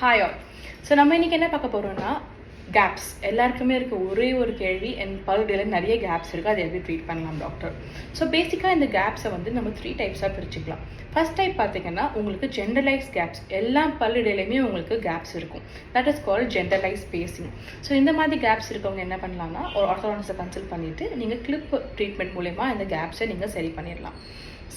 Hi all. So நம்ம இன்றைக்கி என்ன பார்க்க போகிறோம்னா கேப்ஸ். எல்லாருக்குமே இருக்க ஒரே ஒரு கேள்வி, என் பல்லுடையில் நிறைய கேப்ஸ் இருக்குது, அதை எப்படி ட்ரீட் பண்ணலாம் டாக்டர்? ஸோ பேசிக்காக இந்த கேப்ஸை வந்து நம்ம 3 டைப்ஸாக பிரிச்சுக்கலாம். ஃபர்ஸ்ட் டைப் பார்த்தீங்கன்னா உங்களுக்கு ஜென்ரலைஸ் கேப்ஸ். எல்லா பல்லுடையிலையுமே உங்களுக்கு கேப்ஸ் இருக்கும். That is called generalise spacing. So இந்த மாதிரி கேப்ஸ் இருக்கவங்க என்ன பண்ணலாம்னா ஒரு ஆர்த்தோடான்ஸை கன்சல்ட் பண்ணிவிட்டு நீங்கள் கிளிப் ட்ரீட்மெண்ட் மூலமா இந்த கேப்ஸை நீங்கள் சரி பண்ணிடலாம்.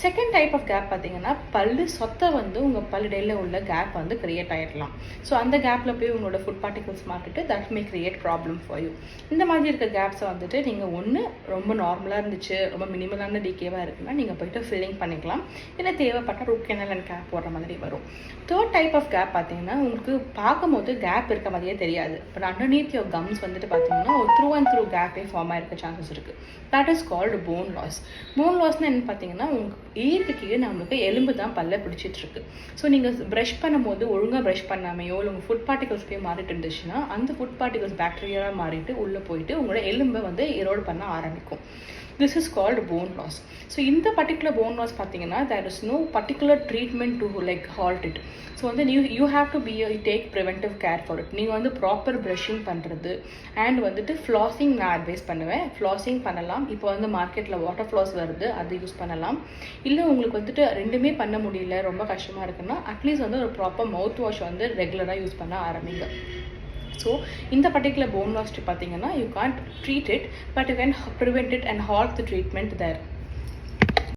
செகண்ட் டைப் ஆஃப் கேப் பார்த்தீங்கன்னா பல்லு சொத்தை வந்து உங்கள் பல்லுடையில் உள்ள கேப் வந்து கிரியேட் ஆகிடலாம். ஸோ அந்த கேப்பில் போய் உங்களோட ஃபுட் பார்ட்டிகல்ஸ் மாட்டிட்டு that may create problem for you. இந்த மாதிரி இருக்க கேப்ஸை வந்துட்டு நீங்கள் ஒன்று ரொம்ப நார்மலாக இருந்துச்சு, ரொம்ப மினிமலான டிகேவாக இருக்குன்னா நீங்கள் போய்ட்டு ஃபில்லிங் பண்ணிக்கலாம். இல்லை தேவைப்பட்ட ரூட் கேனல் அண்ட் கேப் போடுற மாதிரி வரும். தேர்ட் டைப் ஆஃப் கேப் பார்த்தீங்கன்னா உங்களுக்கு பார்க்கும்போது கேப் இருக்க மாதிரியே தெரியாது, பட் அண்டர்நீத் யோர் கம்ஸ் வந்துட்டு பார்த்தீங்கன்னா ஒரு த்ரூ அண்ட் த்ரூ கேப்பே ஃபார்ம் ஆகிருக்க சான்சஸ் இருக்குது. That is called bone loss. Bone லாஸ்னால் என்ன பார்த்தீங்கன்னா உங்களுக்கு ஈருக்கு கீழே நம்மளுக்கு எலும்பு தான் பல்ல பிடிச்சிட்ருக்கு. ஸோ நீங்கள் ப்ரஷ் பண்ணும்போது ஒழுங்காக ப்ரஷ் பண்ணாமையோ இல்லை உங்கள் ஃபுட் பார்ட்டிகல்ஸ் போய் மாறிட்டு இருந்துச்சுன்னா அந்த ஃபுட் பார்ட்டிகல்ஸ் பாக்டீரியாவாக மாறிட்டு உள்ளே போயிட்டு உங்களோட எலும்பை வந்து எரோடு பண்ண ஆரம்பிக்கும். This is called bone loss. So இந்த particular bone loss பார்த்தீங்கன்னா there is no particular treatment to like halt it. So வந்து you have to take preventive care for it. நீங்கள் வந்து ப்ராப்பர் ப்ரஷிங் பண்ணுறது அண்ட் வந்துட்டு ஃப்ளாஸிங் நான் advice பண்ணுவேன். Flossing பண்ணலாம். இப்போ வந்து மார்க்கெட்டில் வாட்டர் ஃப்ளாஸ் வருது, அது யூஸ் பண்ணலாம். இல்லை உங்களுக்கு வந்துட்டு ரெண்டுமே பண்ண முடியல, ரொம்ப கஷ்டமாக இருக்குன்னா அட்லீஸ்ட் வந்து ஒரு ப்ராப்பர் மவுத் வாஷ் வந்து ரெகுலராக யூஸ் பண்ண ஆரம்பிங்க. ஸோ இந்த பர்டிகுலர் போன் லாஸ் பார்த்தீங்கன்னா you can't treat it, but you can prevent it and halt the treatment there.